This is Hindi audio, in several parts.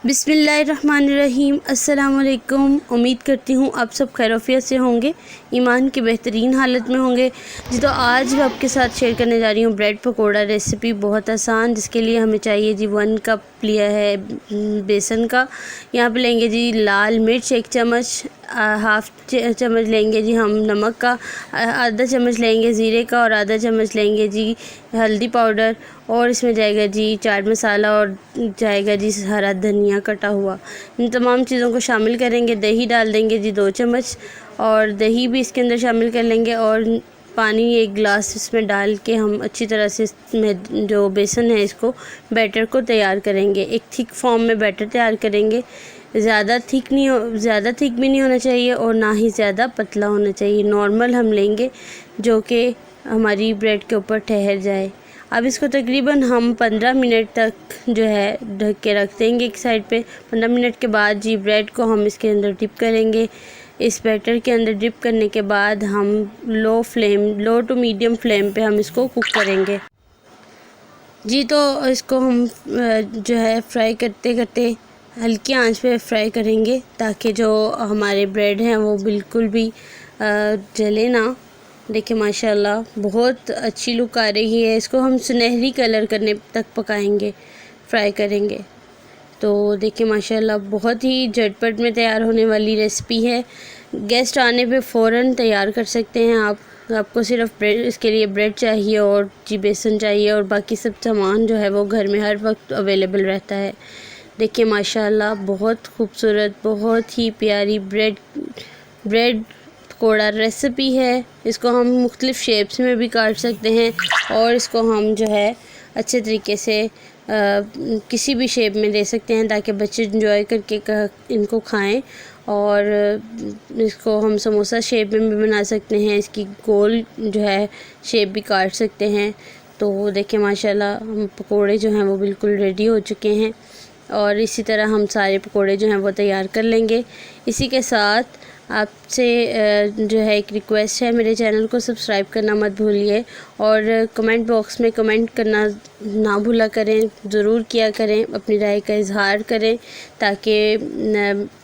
बिस्मिल्लाहिर्रहमानिर्रहीम। अस्सलाम वालेकुम। उम्मीद करती हूँ आप सब खैरियत से होंगे, ईमान की बेहतरीन हालत में होंगे। जी तो आज मैं आपके साथ शेयर करने जा रही हूँ ब्रेड पकोड़ा रेसिपी, बहुत आसान। जिसके लिए हमें चाहिए जी 1 कप लिया है बेसन का। यहाँ पे लेंगे जी लाल मिर्च 1 चम्मच, हाफ़ चम्मच लेंगे जी हम नमक का, आधा चम्मच लेंगे ज़ीरे का और आधा चम्मच लेंगे जी हल्दी पाउडर, और इसमें जाएगा जी चाट मसाला और जाएगा जी हरा धनिया कटा हुआ। इन तमाम चीज़ों को शामिल करेंगे। दही डाल देंगे जी 2 चम्मच, और दही भी इसके अंदर शामिल कर लेंगे। और पानी 1 गिलास इसमें डाल के हम अच्छी तरह से इसमें जो बेसन है इसको बैटर को तैयार करेंगे। एक थिक फॉर्म में बैटर तैयार करेंगे। ज़्यादा थिक भी नहीं होना चाहिए और ना ही ज़्यादा पतला होना चाहिए। नॉर्मल हम लेंगे जो कि हमारी ब्रेड के ऊपर ठहर जाए। अब इसको तकरीबन हम 15 मिनट तक जो है ढक के रख देंगे एक साइड पे। 15 मिनट के बाद जी ब्रेड को हम इसके अंदर डिप करेंगे। इस बैटर के अंदर डिप करने के बाद हम लो टू मीडियम फ्लेम पे हम इसको कुक करेंगे। जी तो इसको हम जो है फ्राई करते करते हल्की आंच पे फ्राई करेंगे, ताकि जो हमारे ब्रेड हैं वो बिल्कुल भी जले ना। देखिए माशाल्लाह बहुत अच्छी लुक आ रही है। इसको हम सुनहरी कलर करने तक पकाएंगे, फ्राई करेंगे। तो देखिए माशाल्लाह बहुत ही झटपट में तैयार होने वाली रेसिपी है। गेस्ट आने पे फ़ौरन तैयार कर सकते हैं आप। आपको सिर्फ ब्रेड, इसके लिए ब्रेड चाहिए और जी बेसन चाहिए, और बाकी सब सामान जो है वो घर में हर वक्त अवेलेबल रहता है। देखिए माशाल्लाह बहुत खूबसूरत, बहुत ही प्यारी ब्रेड पकोड़ा रेसिपी है। इसको हम मुख्तलिफ़ शेप्स में भी काट सकते हैं, और इसको हम जो है अच्छे तरीके से किसी भी शेप में दे सकते हैं, ताकि बच्चे इंजॉय करके इनको खाएं। और इसको हम समोसा शेप में भी बना सकते हैं, इसकी गोल जो है शेप भी काट सकते हैं। तो देखिए माशाल्लाह हम पकोड़े जो हैं वो बिल्कुल रेडी हो चुके हैं, और इसी तरह हम सारे पकोड़े जो हैं वो तैयार कर लेंगे। इसी के साथ आपसे जो है एक रिक्वेस्ट है, मेरे चैनल को सब्सक्राइब करना मत भूलिए, और कमेंट बॉक्स में कमेंट करना ना भूला करें, ज़रूर किया करें, अपनी राय का इजहार करें, ताकि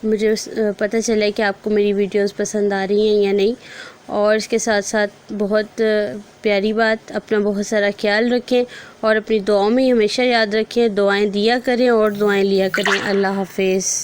मुझे पता चले कि आपको मेरी वीडियोस पसंद आ रही हैं या नहीं। और इसके साथ साथ बहुत प्यारी बात, अपना बहुत सारा ख्याल रखें और अपनी दुआओं में हमेशा याद रखें। दुआएं दिया करें और दुआएं लिया करें। अल्लाह हाफिज़।